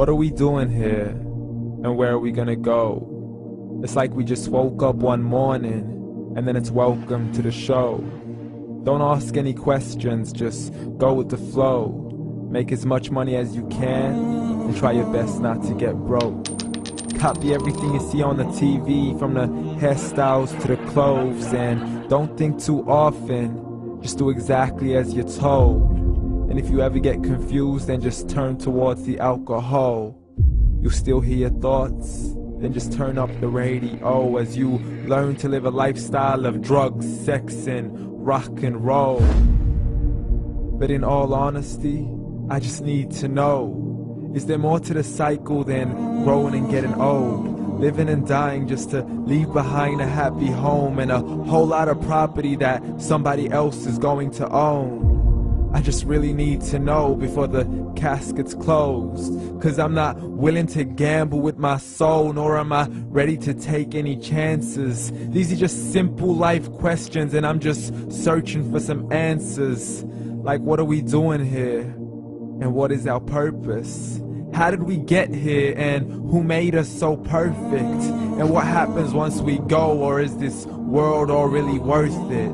What are we doing here? And where are we gonna go? It's like we just woke up one morning, and then it's welcome to the show. Don't ask any questions, just go with the flow. Make as much money as you can, and try your best not to get broke. Copy everything you see on the TV, from the hairstyles to the clothes, and don't think too often, just do exactly as you're told. And if you ever get confused, then just turn towards the alcohol. You'll still hear your thoughts, then just turn up the radio as you learn to live a lifestyle of drugs, sex, and rock and roll. But in all honesty, I just need to know, is there more to the cycle than growing and getting old? Living and dying just to leave behind a happy home and a whole lot of property that somebody else is going to own. I just really need to know before the casket's closed, 'cause I'm not willing to gamble with my soul, nor am I ready to take any chances. These are just simple life questions, and I'm just searching for some answers. Like, what are we doing here? And what is our purpose? How did we get here, and who made us so perfect? And what happens once we go, or is this world all really worth it?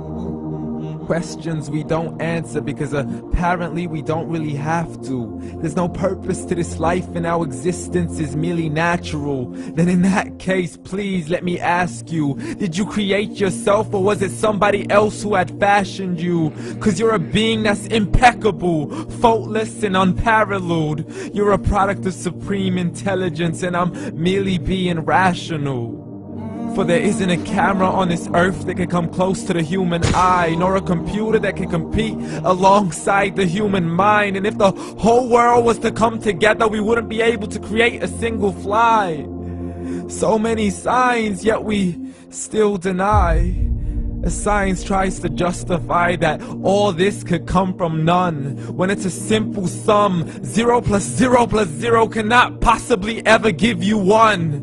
Questions we don't answer because apparently we don't really have to. There's no purpose to this life and our existence is merely natural. Then in that case, please let me ask you, did you create yourself, or was it somebody else who had fashioned you? 'Cause you're a being that's impeccable, faultless and unparalleled. You're a product of supreme intelligence, and I'm merely being rational. For there isn't a camera on this earth that can come close to the human eye, nor a computer that can compete alongside the human mind. And if the whole world was to come together, we wouldn't be able to create a single fly. So many signs, yet we still deny. As science tries to justify that all this could come from none, when it's a simple sum. 0 plus 0 plus 0 cannot possibly ever give you 1.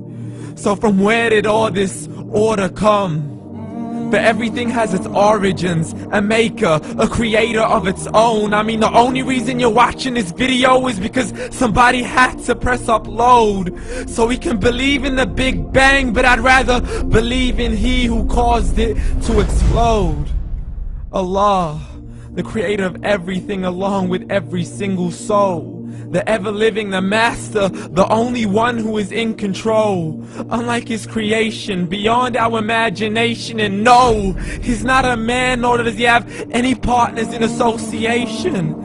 So from where did all this order come? For everything has its origins, a maker, a creator of its own. I mean, the only reason you're watching this video is because somebody had to press upload. So we can believe in the Big Bang, but I'd rather believe in He who caused it to explode. Allah, the creator of everything, along with every single soul. The ever-living, the master, the only one who is in control. Unlike his creation, beyond our imagination. And no, he's not a man, nor does he have any partners in association.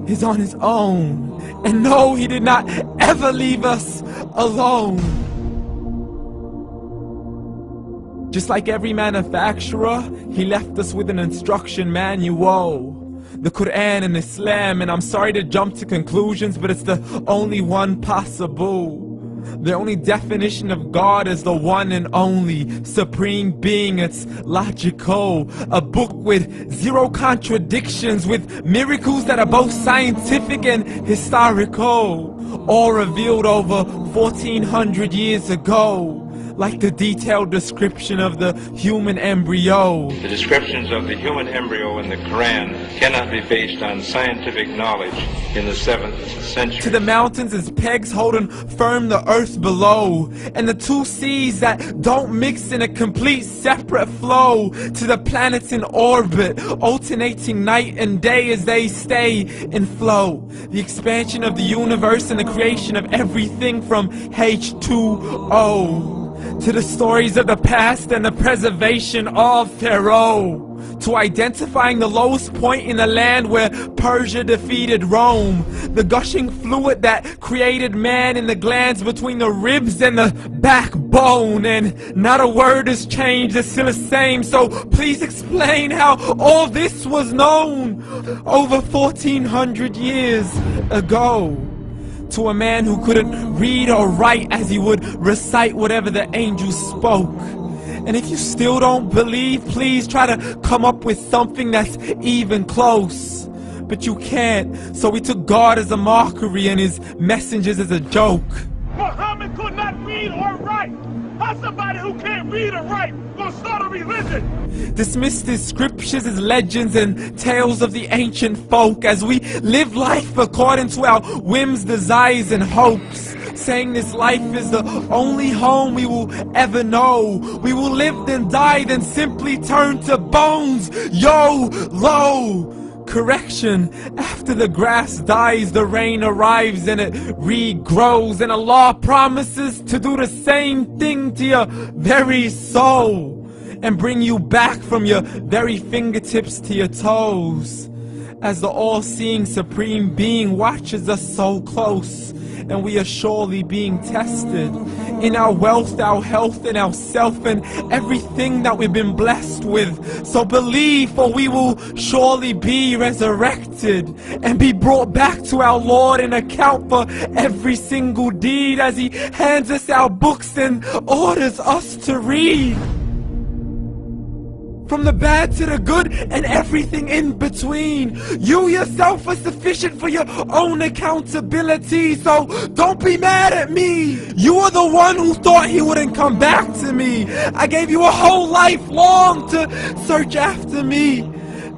He's on his own. And no, he did not ever leave us alone. Just like every manufacturer, he left us with an instruction manual. The Quran and Islam, and I'm sorry to jump to conclusions, but it's the only one possible. The only definition of God is the one and only supreme being. It's logical, a book with 0 contradictions, with miracles that are both scientific and historical, all revealed over 1400 years ago. Like the detailed description of the human embryo. The descriptions of the human embryo in the Quran cannot be based on scientific knowledge in the 7th century. To the mountains as pegs holding firm the earth below, and the 2 seas that don't mix in a complete separate flow. To the planets in orbit, alternating night and day as they stay in flow. The expansion of the universe and the creation of everything from H2O. To the stories of the past and the preservation of Pharaoh. To identifying the lowest point in the land where Persia defeated Rome. The gushing fluid that created man in the glands between the ribs and the backbone. And not a word has changed, it's still the same. So please explain how all this was known over 1400 years ago. To a man who couldn't read or write, as he would recite whatever the angels spoke. And if you still don't believe, please try to come up with something that's even close. But you can't, so we took God as a mockery and his messengers as a joke. Muhammad could not read or write. How's somebody who can't read or write gonna start a religion? Dismissed his scriptures as legends and tales of the ancient folk, as we live life according to our whims, desires, and hopes. saying this life is the only home we will ever know. We will live then die, then simply turn to bones. YOLO! Correction, after the grass dies, the rain arrives and it regrows, and Allah promises to do the same thing to your very soul and bring you back from your very fingertips to your toes, as the all-seeing supreme being watches us so close, and we are surely being tested in our wealth, our health, and our self, and everything that we've been blessed with. So believe, for we will surely be resurrected and be brought back to our Lord and account for every single deed, as He hands us our books and orders us to read. From the bad to the good and everything in between. You yourself are sufficient for your own accountability, so don't be mad at me. You are the one who thought He wouldn't come back to me. I gave you a whole life long to search after me,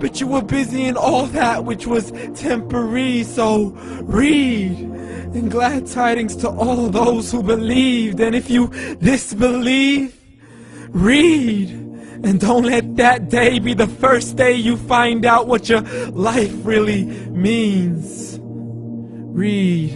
but you were busy in all that which was temporary. So read, and glad tidings to all those who believed. And if you disbelieve, read. And don't let that day be the first day you find out what your life really means. Read.